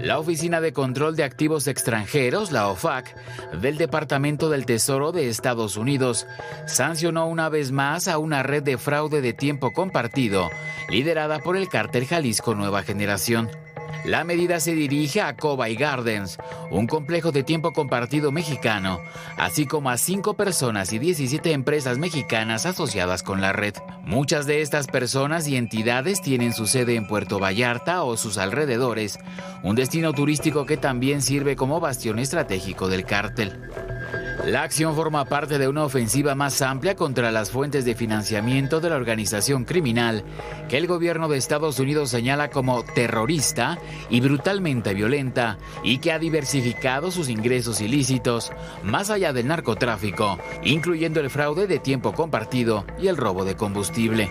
La Oficina de Control de Activos Extranjeros, la OFAC, del Departamento del Tesoro de Estados Unidos, sancionó una vez más a una red de fraude de tiempo compartido, liderada por el cártel Jalisco Nueva Generación. La medida se dirige a Cobay Gardens, un complejo de tiempo compartido mexicano, así como a 5 personas y 17 empresas mexicanas asociadas con la red. Muchas de estas personas y entidades tienen su sede en Puerto Vallarta o sus alrededores, un destino turístico que también sirve como bastión estratégico del cártel. La acción forma parte de una ofensiva más amplia contra las fuentes de financiamiento de la organización criminal que el gobierno de Estados Unidos señala como terrorista y brutalmente violenta, y que ha diversificado sus ingresos ilícitos más allá del narcotráfico, incluyendo el fraude de tiempo compartido y el robo de combustible.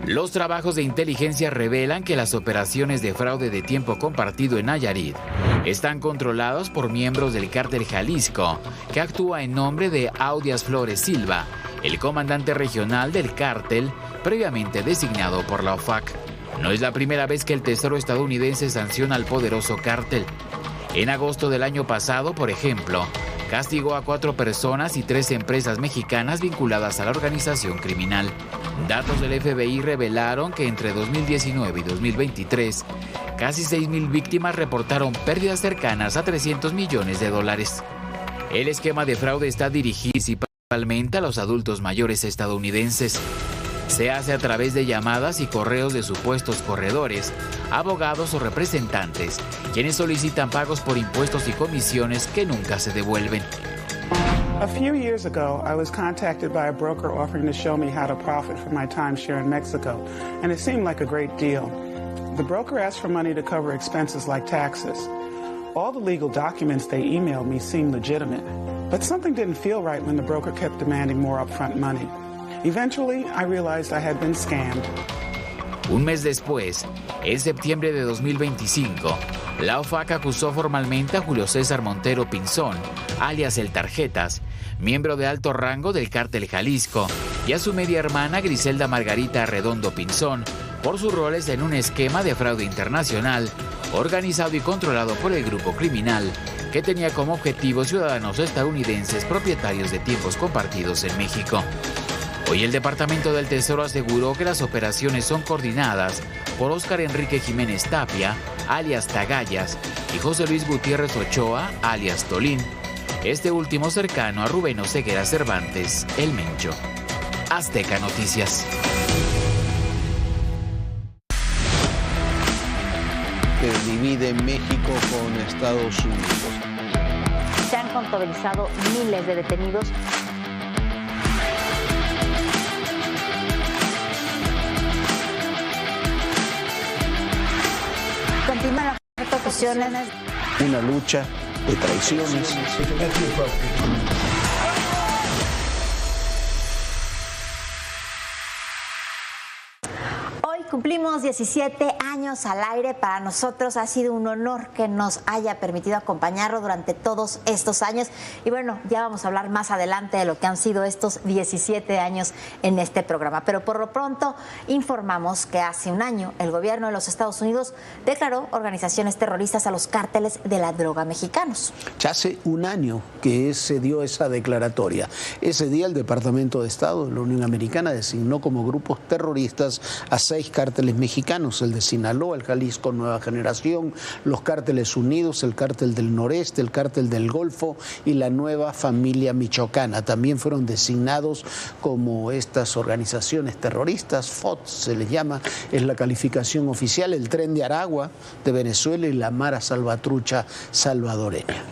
Los trabajos de inteligencia revelan que las operaciones de fraude de tiempo compartido en Nayarit están controlados por miembros del cártel Jalisco, que actúa en nombre de Audias Flores Silva, el comandante regional del cártel previamente designado por la OFAC. No es la primera vez que el Tesoro estadounidense sanciona al poderoso cártel. En agosto del año pasado, por ejemplo, castigó a 4 personas y 3 empresas mexicanas vinculadas a la organización criminal. Datos del FBI revelaron que entre 2019 y 2023, casi 6,000 víctimas reportaron pérdidas cercanas a $300 millones. El esquema de fraude está dirigido principalmente a los adultos mayores estadounidenses. Se hace a través de llamadas y correos de supuestos corredores, abogados o representantes, quienes solicitan pagos por impuestos y comisiones que nunca se devuelven. A few years ago, I was contacted by a broker offering to show me how to profit from my timeshare in Mexico, and it seemed like a great deal. The broker asked for money to cover expenses like taxes. All the legal documents they emailed me seemed legitimate, but something didn't feel right when the broker kept demanding more upfront money. Eventually, I realized I had been scammed. Un mes después, en septiembre de 2025, la OFAC acusó formalmente a Julio César Montero Pinzón, alias El Tarjetas, miembro de alto rango del cártel Jalisco, y a su media hermana Griselda Margarita Redondo Pinzón, por sus roles en un esquema de fraude internacional, organizado y controlado por el grupo criminal, que tenía como objetivo ciudadanos estadounidenses propietarios de tiempos compartidos en México. Hoy el Departamento del Tesoro aseguró que las operaciones son coordinadas por Óscar Enrique Jiménez Tapia, alias Tagallas, y José Luis Gutiérrez Ochoa, alias Tolín, este último cercano a Rubén Oseguera Cervantes, el Mencho. Azteca Noticias. Que divide México con Estados Unidos. Se han contabilizado miles de detenidos. Continúan las persecuciones. Una lucha de traiciones. Cumplimos 17 años al aire. Para nosotros ha sido un honor que nos haya permitido acompañarlo durante todos estos años. Y bueno, ya vamos a hablar más adelante de lo que han sido estos 17 años en este programa. Pero por lo pronto informamos que hace un año el gobierno de los Estados Unidos declaró organizaciones terroristas a los cárteles de la droga mexicanos. Ya hace un año que se dio esa declaratoria. Ese día el Departamento de Estado de la Unión Americana designó como grupos terroristas a 6 cárteles mexicanos, el de Sinaloa, el Jalisco Nueva Generación, los cárteles unidos, el cártel del Noreste, el cártel del Golfo y la Nueva Familia Michoacana. También fueron designados como estas organizaciones terroristas, FOT se les llama, es la calificación oficial, el Tren de Aragua de Venezuela y la Mara Salvatrucha salvadoreña.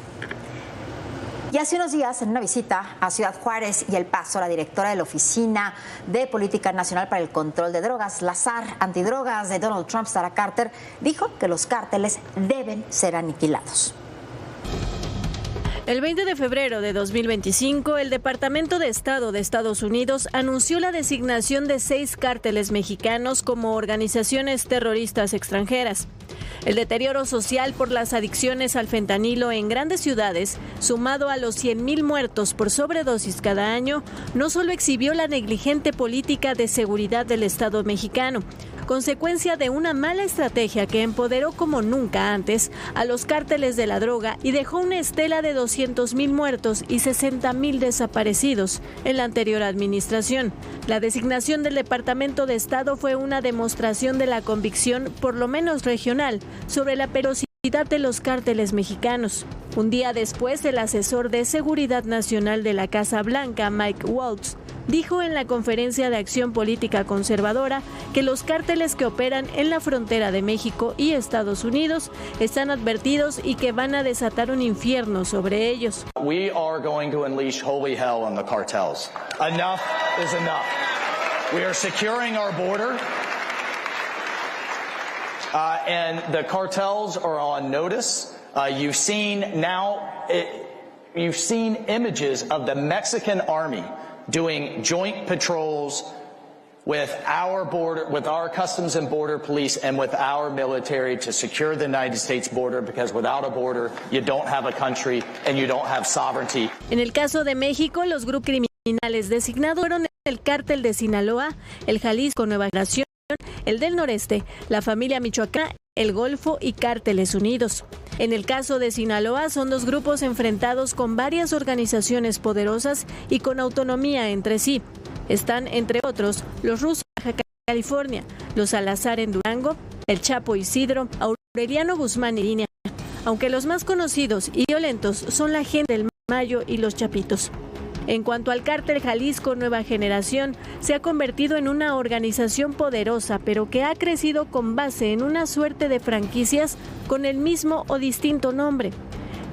Y hace unos días, en una visita a Ciudad Juárez y El Paso, la directora de la Oficina de Política Nacional para el Control de Drogas, la SAR Antidrogas de Donald Trump, Sarah Carter, dijo que los cárteles deben ser aniquilados. El 20 de febrero de 2025, el Departamento de Estado de Estados Unidos anunció la designación de 6 cárteles mexicanos como organizaciones terroristas extranjeras. El deterioro social por las adicciones al fentanilo en grandes ciudades, sumado a los 100,000 muertos por sobredosis cada año, no solo exhibió la negligente política de seguridad del Estado mexicano, consecuencia de una mala estrategia que empoderó como nunca antes a los cárteles de la droga y dejó una estela de 200,000 muertos y 60,000 desaparecidos en la anterior administración. La designación del Departamento de Estado fue una demostración de la convicción, por lo menos regional, sobre la peligrosidad de los cárteles mexicanos. Un día después, el asesor de Seguridad Nacional de la Casa Blanca, Mike Waltz, dijo en la Conferencia de Acción Política Conservadora que los cárteles que operan en la frontera de México y Estados Unidos están advertidos y que van a desatar un infierno sobre ellos. We are going to unleash holy hell on the cartels. Enough is enough. We are securing our border. And the cartels are on notice. You've seen images of the Mexican army doing joint patrols with our border, with our Customs and Border Police and with our military to secure the United States border, because without a border, you don't have a country and you don't have sovereignty. En el caso de México, los grupos criminales designados fueron el Cártel de Sinaloa, el Jalisco Nueva Generación, el del Noreste, la familia Michoacán, el Golfo y Cárteles Unidos. En el caso de Sinaloa, son dos grupos enfrentados con varias organizaciones poderosas y con autonomía entre sí. Están, entre otros, los Rusos en Baja California, los Salazar en Durango, el Chapo Isidro, Aureliano Guzmán y Línea, aunque los más conocidos y violentos son la gente del Mayo y los Chapitos. En cuanto al Cártel Jalisco Nueva Generación, se ha convertido en una organización poderosa, pero que ha crecido con base en una suerte de franquicias con el mismo o distinto nombre.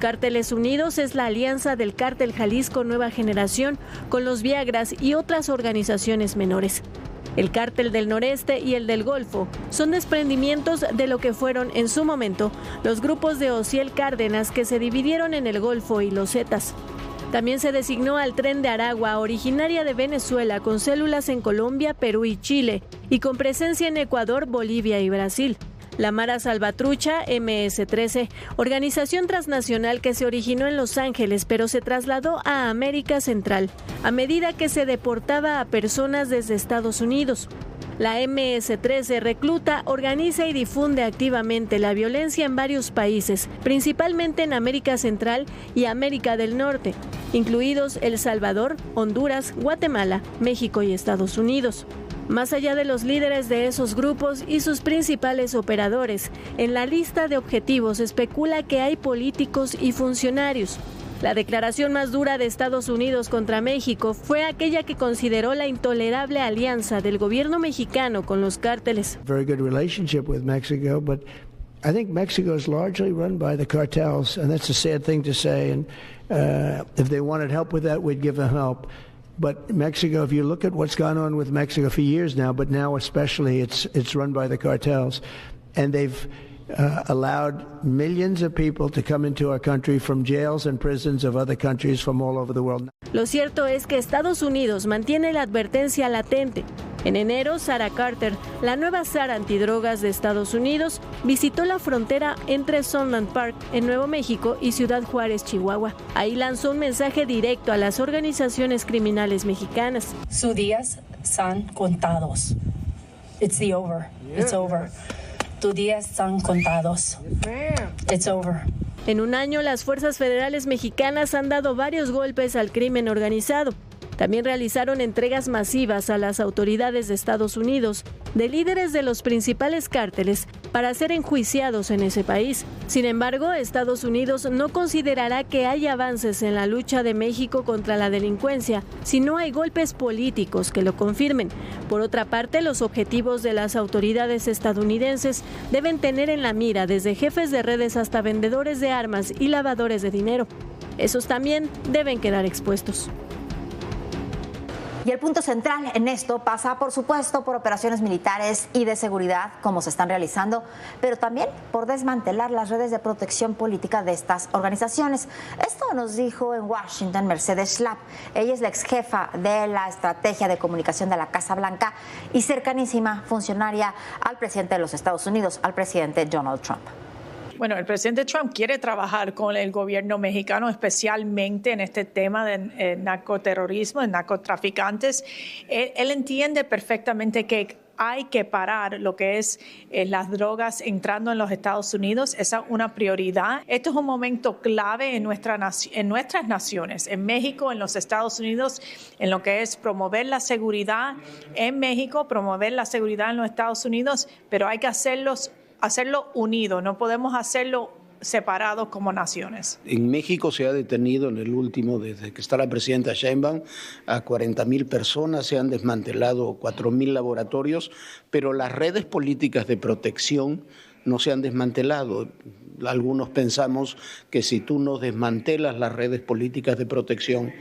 Cárteles Unidos es la alianza del Cártel Jalisco Nueva Generación con los Viagras y otras organizaciones menores. El Cártel del Noreste y el del Golfo son desprendimientos de lo que fueron en su momento los grupos de Ociel Cárdenas, que se dividieron en el Golfo y los Zetas. También se designó al Tren de Aragua, originaria de Venezuela, con células en Colombia, Perú y Chile, y con presencia en Ecuador, Bolivia y Brasil. La Mara Salvatrucha, MS-13, organización transnacional que se originó en Los Ángeles, pero se trasladó a América Central, a medida que se deportaba a personas desde Estados Unidos. La MS-13 recluta, organiza y difunde activamente la violencia en varios países, principalmente en América Central y América del Norte, incluidos El Salvador, Honduras, Guatemala, México y Estados Unidos. Más allá de los líderes de esos grupos y sus principales operadores, en la lista de objetivos especula que hay políticos y funcionarios. La declaración más dura de Estados Unidos contra México fue aquella que consideró la intolerable alianza del gobierno mexicano con los cárteles. Very good relationship with Mexico, but I think Mexico is largely run by the cartels, and that's a sad thing to say. And if they wanted help with that, we'd give them help. But Mexico, if you look at what's gone on with Mexico for years now, but now especially, it's run by the cartels, and they've allowed millions of people to come into our country from jails and prisons of other countries from all over the world. Lo cierto es que Estados Unidos mantiene la advertencia latente. En enero, Sarah Carter, la nueva Sara antidrogas de Estados Unidos, visitó la frontera entre Sunland Park, en Nuevo México, y Ciudad Juárez, Chihuahua. Ahí lanzó un mensaje directo a las organizaciones criminales mexicanas. Sus días están contados. It's the over. It's over. Tus días están contados. It's over. En un año, las fuerzas federales mexicanas han dado varios golpes al crimen organizado. También realizaron entregas masivas a las autoridades de Estados Unidos de líderes de los principales cárteles para ser enjuiciados en ese país. Sin embargo, Estados Unidos no considerará que haya avances en la lucha de México contra la delincuencia si no hay golpes políticos que lo confirmen. Por otra parte, los objetivos de las autoridades estadounidenses deben tener en la mira desde jefes de redes hasta vendedores de armas y lavadores de dinero. Esos también deben quedar expuestos. Y el punto central en esto pasa, por supuesto, por operaciones militares y de seguridad, como se están realizando, pero también por desmantelar las redes de protección política de estas organizaciones. Esto nos dijo en Washington Mercedes Schlapp. Ella es la ex jefa de la estrategia de comunicación de la Casa Blanca y cercanísima funcionaria al presidente de los Estados Unidos, al presidente Donald Trump. Bueno, el presidente Trump quiere trabajar con el gobierno mexicano, especialmente en este tema de narcoterrorismo, de narcotraficantes. Él entiende perfectamente que hay que parar lo que es las drogas entrando en los Estados Unidos. Esa es una prioridad. Esto es un momento clave en nuestras naciones, en México, en los Estados Unidos, en lo que es promover la seguridad en México, promover la seguridad en los Estados Unidos, pero hay que hacerlo unido, no podemos hacerlo separados como naciones. En México se ha detenido en el último, desde que está la presidenta Sheinbaum, a 40,000 personas, se han desmantelado 4,000 laboratorios, pero las redes políticas de protección no se han desmantelado. Algunos pensamos que si tú no desmantelas las redes políticas de protección,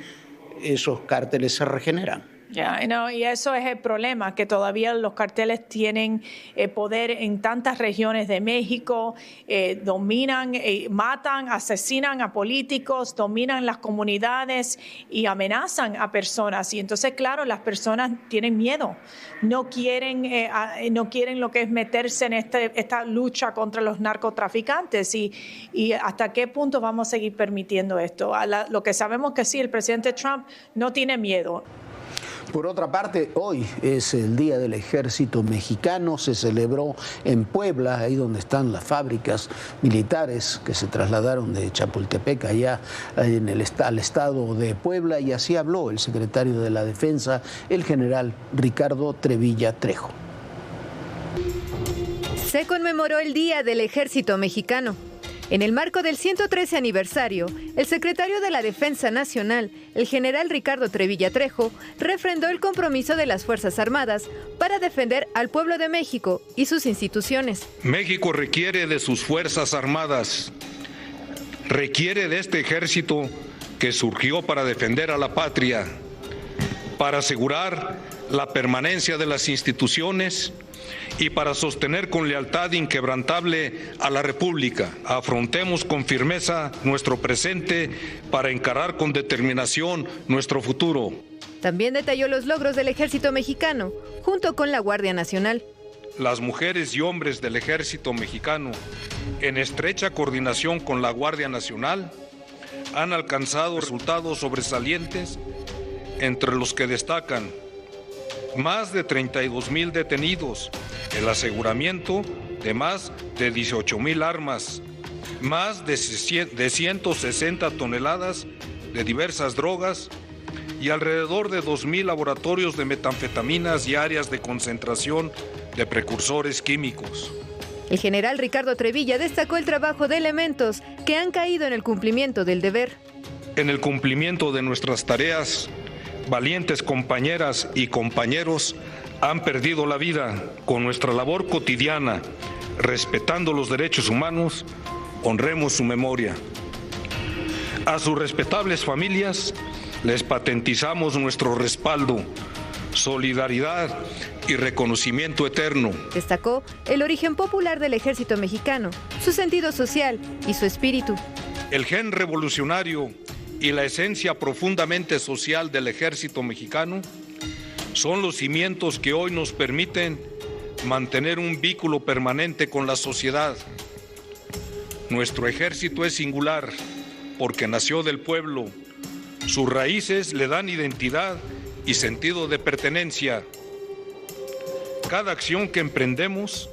esos cárteles se regeneran. Y eso es el problema, que todavía los carteles tienen poder en tantas regiones de México, dominan, matan, asesinan a políticos, dominan las comunidades y amenazan a personas. Y entonces, claro, las personas tienen miedo, no quieren lo que es meterse en esta lucha contra los narcotraficantes. Y hasta qué punto vamos a seguir permitiendo esto. Lo que sabemos que sí, el presidente Trump no tiene miedo. Por otra parte, hoy es el Día del Ejército Mexicano, se celebró en Puebla, ahí donde están las fábricas militares que se trasladaron de Chapultepec allá al estado de Puebla, y así habló el secretario de la Defensa, el general Ricardo Trevilla Trejo. Se conmemoró el Día del Ejército Mexicano. En el marco del 113 aniversario, el secretario de la Defensa Nacional, el general Ricardo Trevilla Trejo, refrendó el compromiso de las Fuerzas Armadas para defender al pueblo de México y sus instituciones. México requiere de sus Fuerzas Armadas, requiere de este ejército que surgió para defender a la patria, para asegurar la permanencia de las instituciones y para sostener con lealtad inquebrantable a la República. Afrontemos con firmeza nuestro presente para encarar con determinación nuestro futuro. También detalló los logros del Ejército Mexicano, junto con la Guardia Nacional. Las mujeres y hombres del Ejército Mexicano, en estrecha coordinación con la Guardia Nacional, han alcanzado resultados sobresalientes, entre los que destacan más de 32,000 detenidos, el aseguramiento de más de 18,000 armas, más de 160 toneladas de diversas drogas y alrededor de 2,000 laboratorios de metanfetaminas y áreas de concentración de precursores químicos. El general Ricardo Trevilla destacó el trabajo de elementos que han caído en el cumplimiento del deber. En el cumplimiento de nuestras tareas, valientes compañeras y compañeros han perdido la vida. Con nuestra labor cotidiana, respetando los derechos humanos, honremos su memoria. A sus respetables familias les patentizamos nuestro respaldo, solidaridad y reconocimiento eterno. Destacó el origen popular del Ejército Mexicano, su sentido social y su espíritu. El gen revolucionario y la esencia profundamente social del Ejército Mexicano son los cimientos que hoy nos permiten mantener un vínculo permanente con la sociedad. Nuestro ejército es singular porque nació del pueblo. Sus raíces le dan identidad y sentido de pertenencia. Cada acción que emprendemos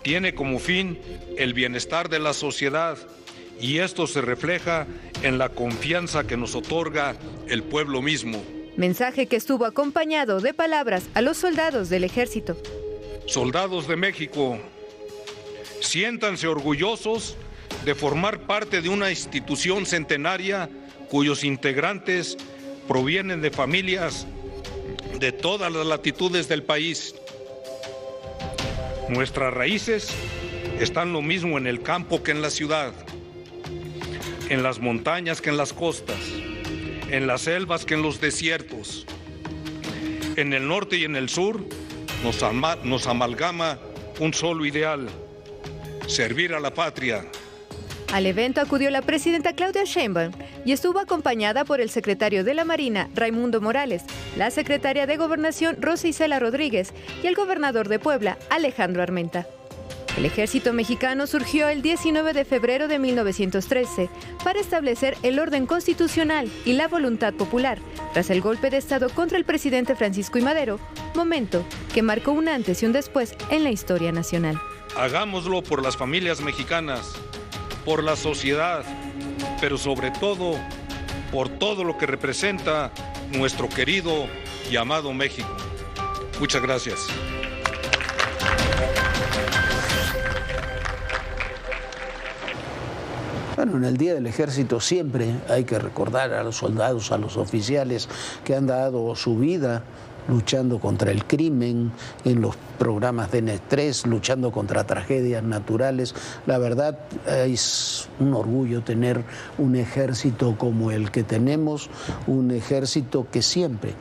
tiene como fin el bienestar de la sociedad y esto se refleja en la confianza que nos otorga el pueblo mismo. Mensaje que estuvo acompañado de palabras a los soldados del ejército. Soldados de México, siéntanse orgullosos de formar parte de una institución centenaria cuyos integrantes provienen de familias de todas las latitudes del país. Nuestras raíces están lo mismo en el campo que en la ciudad, en las montañas que en las costas, en las selvas que en los desiertos. En el norte y en el sur nos amalgama un solo ideal: servir a la patria. Al evento acudió la presidenta Claudia Sheinbaum y estuvo acompañada por el secretario de la Marina, Raimundo Morales, la secretaria de Gobernación, Rosa Isela Rodríguez, y el gobernador de Puebla, Alejandro Armenta. El ejército mexicano surgió el 19 de febrero de 1913 para establecer el orden constitucional y la voluntad popular tras el golpe de Estado contra el presidente Francisco I. Madero, momento que marcó un antes y un después en la historia nacional. Hagámoslo por las familias mexicanas, por la sociedad, pero sobre todo por todo lo que representa nuestro querido y amado México. Muchas gracias. Bueno, en el Día del Ejército siempre hay que recordar a los soldados, a los oficiales que han dado su vida luchando contra el crimen, en los programas de N3, luchando contra tragedias naturales. La verdad es un orgullo tener un ejército como el que tenemos, un ejército que siempre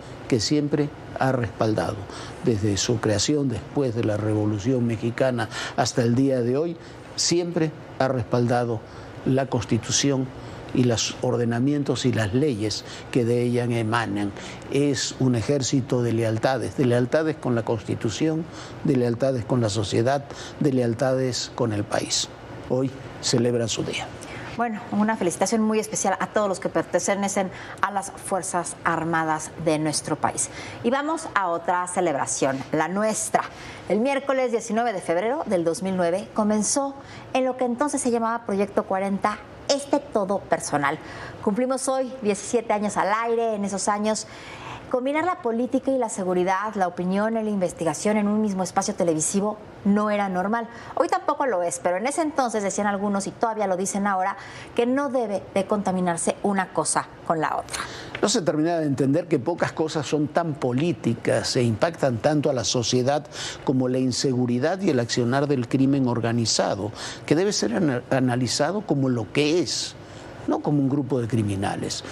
ha respaldado, desde su creación, después de la Revolución Mexicana hasta el día de hoy, siempre ha respaldado la Constitución y los ordenamientos y las leyes que de ella emanan. Es un ejército de lealtades con la Constitución, de lealtades con la sociedad, de lealtades con el país. Hoy celebra su día. Bueno, una felicitación muy especial a todos los que pertenecen a las Fuerzas Armadas de nuestro país. Y vamos a otra celebración, la nuestra. El miércoles 19 de febrero del 2009 comenzó en lo que entonces se llamaba Proyecto 40, todo personal. Cumplimos hoy 17 años al aire. En esos años, combinar la política y la seguridad, la opinión y la investigación en un mismo espacio televisivo no era normal. Hoy tampoco lo es, pero en ese entonces decían algunos, y todavía lo dicen ahora, que no debe de contaminarse una cosa con la otra. No se termina de entender que pocas cosas son tan políticas e impactan tanto a la sociedad como la inseguridad y el accionar del crimen organizado, que debe ser analizado como lo que es, no como un grupo de criminales.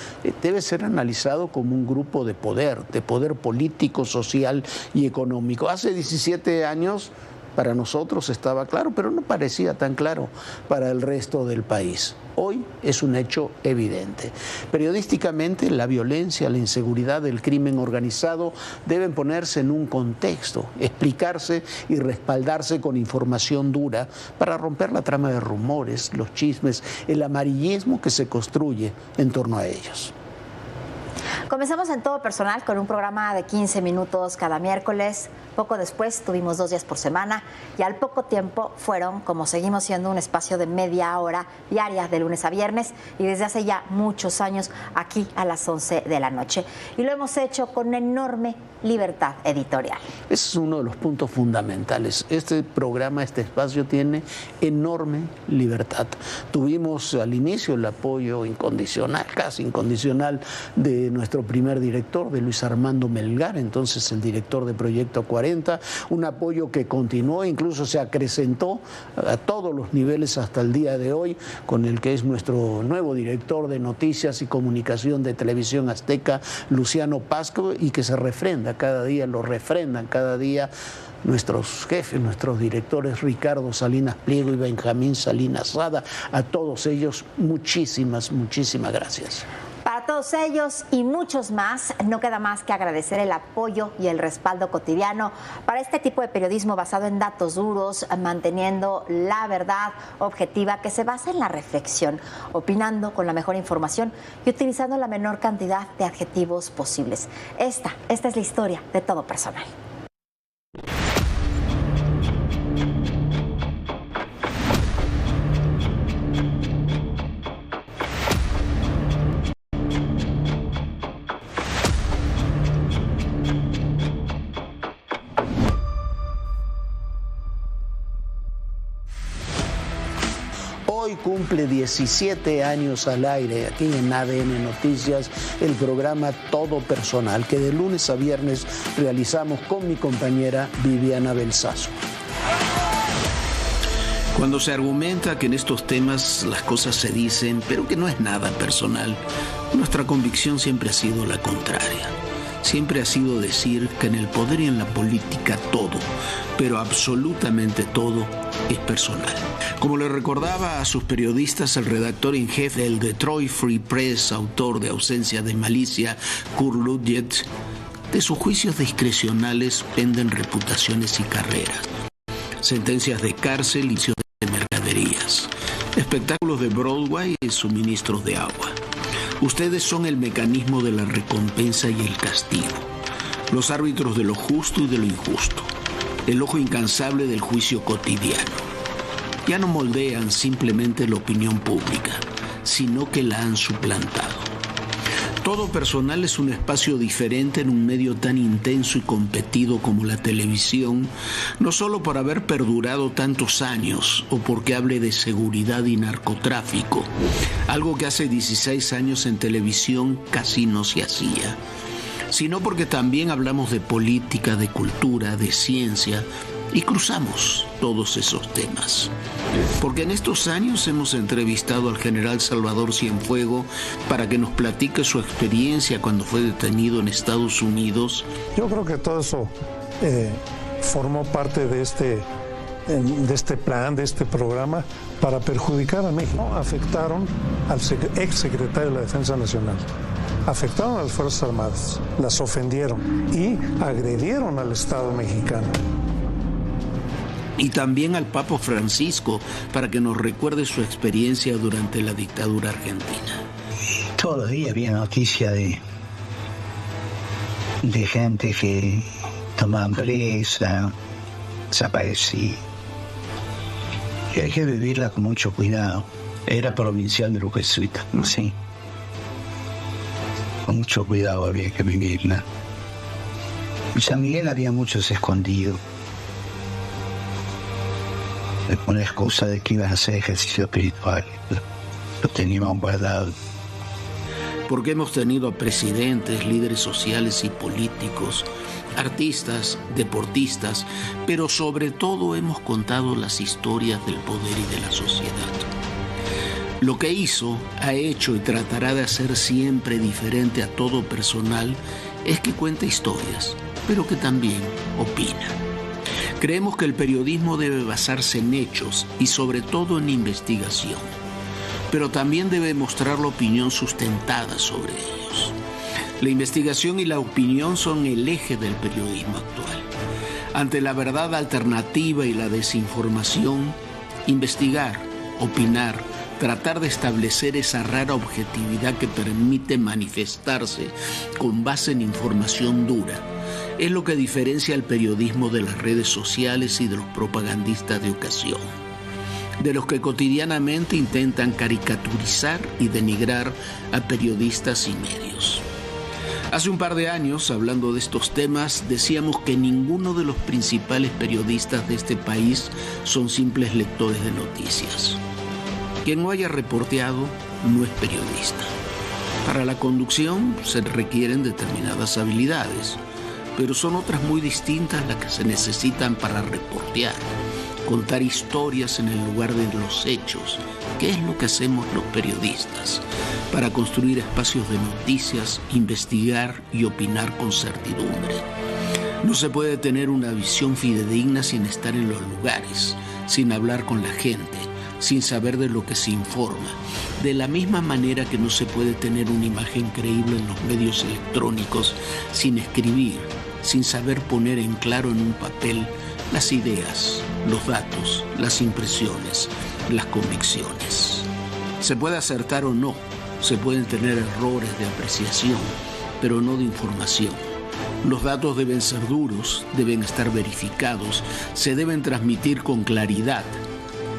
Debe ser analizado como un grupo de poder político, social y económico. Hace 17 años para nosotros estaba claro, pero no parecía tan claro para el resto del país. Hoy es un hecho evidente. Periodísticamente, la violencia, la inseguridad, el crimen organizado deben ponerse en un contexto, explicarse y respaldarse con información dura para romper la trama de rumores, los chismes, el amarillismo que se construye en torno a ellos. Comenzamos en Todo Personal con un programa de 15 minutos cada miércoles. Poco después tuvimos 2 días por semana y al poco tiempo fueron, como seguimos siendo, un espacio de media hora diaria de lunes a viernes y desde hace ya muchos años aquí a las 11 de la noche. Y lo hemos hecho con una enorme libertad editorial. Ese es uno de los puntos fundamentales. Este programa, este espacio tiene enorme libertad. Tuvimos al inicio el apoyo incondicional, casi incondicional, de nuestro primer director, de Luis Armando Melgar, entonces el director de Proyecto 40, un apoyo que continuó, incluso se acrecentó a todos los niveles hasta el día de hoy, con el que es nuestro nuevo director de Noticias y Comunicación de Televisión Azteca, Luciano Pasco, y que se refrenda cada día, lo refrendan cada día nuestros jefes, nuestros directores Ricardo Salinas Pliego y Benjamín Salinas Sada. A todos ellos, muchísimas gracias. Para todos ellos y muchos más, no queda más que agradecer el apoyo y el respaldo cotidiano para este tipo de periodismo basado en datos duros, manteniendo la verdad objetiva que se basa en la reflexión, opinando con la mejor información y utilizando la menor cantidad de adjetivos posibles. Esta es la historia de Todo Personal. Hoy cumple 17 años al aire aquí en ADN Noticias, el programa Todo Personal, que de lunes a viernes realizamos con mi compañera Viviana Belsazo. Cuando se argumenta que en estos temas las cosas se dicen, pero que no es nada personal, nuestra convicción siempre ha sido la contraria. Siempre ha sido decir que en el poder y en la política todo, pero absolutamente todo, es personal. Como le recordaba a sus periodistas el redactor en jefe del Detroit Free Press, autor de Ausencia de Malicia, Kurt Ludwig, de sus juicios discrecionales penden reputaciones y carreras. sentencias de cárcel y de mercaderías, espectáculos de Broadway y suministros de agua. Ustedes son el mecanismo de la recompensa y el castigo, los árbitros de lo justo y de lo injusto, el ojo incansable del juicio cotidiano. Ya no moldean simplemente la opinión pública, sino que la han suplantado. Todo personal es un espacio diferente en un medio tan intenso y competido como la televisión, no solo por haber perdurado tantos años o porque hable de seguridad y narcotráfico, algo que hace 16 años en televisión casi no se hacía, sino porque también hablamos de política, de cultura, de ciencia, y cruzamos todos esos temas. Porque en estos años hemos entrevistado al general Salvador Cienfuegos para que nos platique su experiencia cuando fue detenido en Estados Unidos. Yo creo que todo eso formó parte de este plan, de este programa, para perjudicar a México. Afectaron al exsecretario de la Defensa Nacional, afectaron a las Fuerzas Armadas, las ofendieron y agredieron al Estado mexicano. Y también al Papa Francisco para que nos recuerde su experiencia durante la dictadura argentina. Todos los días había noticia de gente que tomaban presa, desaparecía. Y hay que vivirla con mucho cuidado. Era provincial de los jesuitas, sí. Con mucho cuidado había que vivirla. En San Miguel había muchos escondidos. Con la excusa de que ibas a hacer ejercicio espiritual, lo teníamos guardado. Porque hemos tenido presidentes, líderes sociales y políticos, artistas, deportistas, pero sobre todo hemos contado las historias del poder y de la sociedad. Lo que hizo, ha hecho y tratará de hacer siempre diferente a todo personal es que cuenta historias, pero que también opina. Creemos que el periodismo debe basarse en hechos y sobre todo en investigación, pero también debe mostrar la opinión sustentada sobre ellos. La investigación y la opinión son el eje del periodismo actual. Ante la verdad alternativa y la desinformación, investigar, opinar, tratar de establecer esa rara objetividad que permite manifestarse con base en información dura, es lo que diferencia el periodismo de las redes sociales y de los propagandistas de ocasión, de los que cotidianamente intentan caricaturizar y denigrar a periodistas y medios. Hace un par de años, hablando de estos temas, decíamos que ninguno de los principales periodistas de este país son simples lectores de noticias. Quien no haya reporteado no es periodista. Para la conducción se requieren determinadas habilidades, pero son otras muy distintas las que se necesitan para reportear, contar historias en el lugar de los hechos, que es lo que hacemos los periodistas, para construir espacios de noticias, investigar y opinar con certidumbre. No se puede tener una visión fidedigna sin estar en los lugares, sin hablar con la gente, sin saber de lo que se informa. De la misma manera que no se puede tener una imagen creíble en los medios electrónicos sin escribir, sin saber poner en claro en un papel las ideas, los datos, las impresiones, las convicciones. Se puede acertar o no, se pueden tener errores de apreciación, pero no de información. Los datos deben ser duros, deben estar verificados, se deben transmitir con claridad.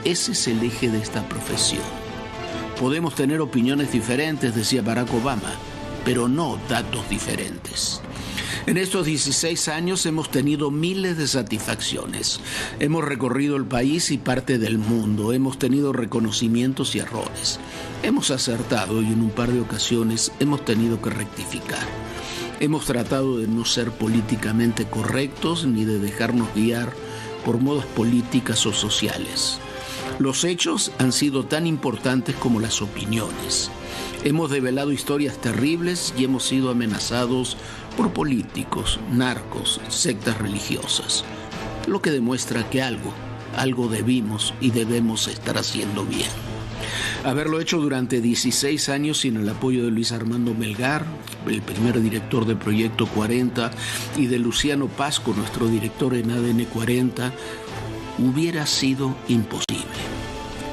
Ese es el eje de esta profesión. Podemos tener opiniones diferentes, decía Barack Obama, pero no datos diferentes. En estos 16 años hemos tenido miles de satisfacciones. Hemos recorrido el país y parte del mundo. Hemos tenido reconocimientos y errores. Hemos acertado y en un par de ocasiones hemos tenido que rectificar. Hemos tratado de no ser políticamente correctos ni de dejarnos guiar por modas políticas o sociales. Los hechos han sido tan importantes como las opiniones. Hemos develado historias terribles y hemos sido amenazados por políticos, narcos, sectas religiosas, lo que demuestra que algo debimos y debemos estar haciendo bien. Haberlo hecho durante 16 años sin el apoyo de Luis Armando Melgar, el primer director de Proyecto 40, y de Luciano Pasco, nuestro director en ADN 40, hubiera sido imposible.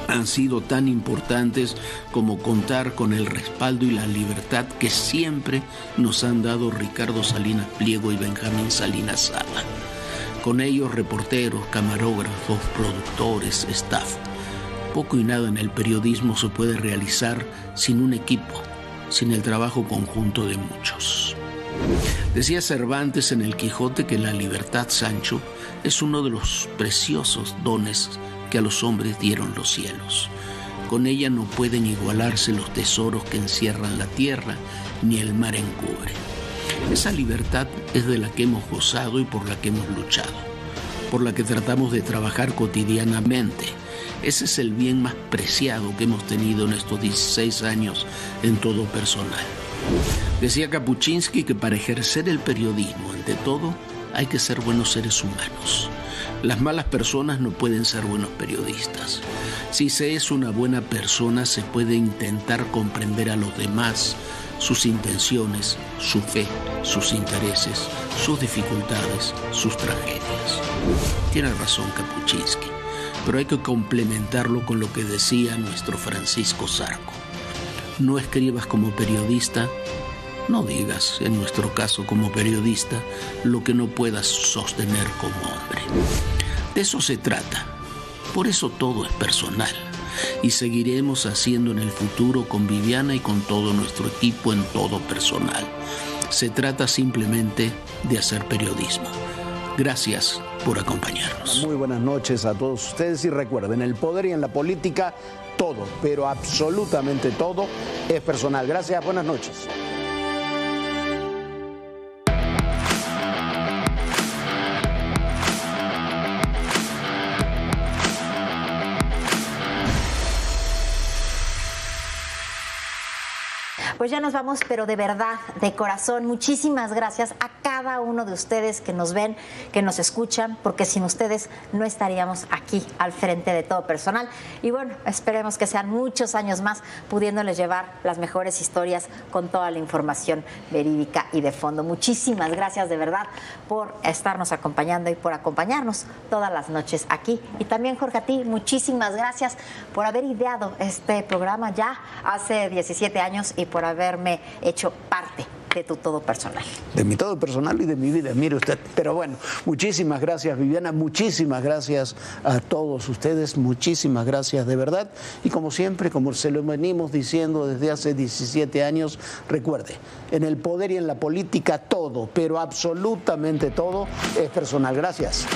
Han sido tan importantes como contar con el respaldo y la libertad que siempre nos han dado Ricardo Salinas Pliego y Benjamín Salinas Sala. Con ellos reporteros, camarógrafos, productores, staff. Poco y nada en el periodismo se puede realizar sin un equipo, sin el trabajo conjunto de muchos. Decía Cervantes en El Quijote que la libertad, Sancho, es uno de los preciosos dones que a los hombres dieron los cielos. Con ella no pueden igualarse los tesoros que encierran la tierra, ni el mar encubre. Esa libertad es de la que hemos gozado y por la que hemos luchado, por la que tratamos de trabajar cotidianamente. Ese es el bien más preciado que hemos tenido en estos 16 años en todo personal. Decía Kapuczynski que para ejercer el periodismo, ante todo, hay que ser buenos seres humanos. Las malas personas no pueden ser buenos periodistas. Si se es una buena persona, se puede intentar comprender a los demás, sus intenciones, su fe, sus intereses, sus dificultades, sus tragedias. Tiene razón Kapuczynski, pero hay que complementarlo con lo que decía nuestro Francisco Zarco. No escribas como periodista, no digas, en nuestro caso como periodista, lo que no puedas sostener como hombre. De eso se trata. Por eso todo es personal. Y seguiremos haciendo en el futuro con Viviana y con todo nuestro equipo en todo personal. Se trata simplemente de hacer periodismo. Gracias por acompañarnos. Muy buenas noches a todos ustedes y recuerden, en el poder y en la política, todo, pero absolutamente todo es personal. Gracias, buenas noches. Pues ya nos vamos, pero de verdad, de corazón, muchísimas gracias a cada uno de ustedes que nos ven, que nos escuchan, porque sin ustedes no estaríamos aquí al frente de todo personal. Y bueno, esperemos que sean muchos años más pudiéndoles llevar las mejores historias con toda la información verídica y de fondo. Muchísimas gracias de verdad por estarnos acompañando y por acompañarnos todas las noches aquí. Y también, Jorge, a ti, muchísimas gracias por haber ideado este programa ya hace 17 años y por haberme hecho parte de tu todo personal. De mi todo personal y de mi vida, mire usted. Pero bueno, muchísimas gracias, Viviana, muchísimas gracias a todos ustedes, muchísimas gracias de verdad. Y como siempre, como se lo venimos diciendo desde hace 17 años, recuerde, en el poder y en la política todo, pero absolutamente todo es personal. Gracias.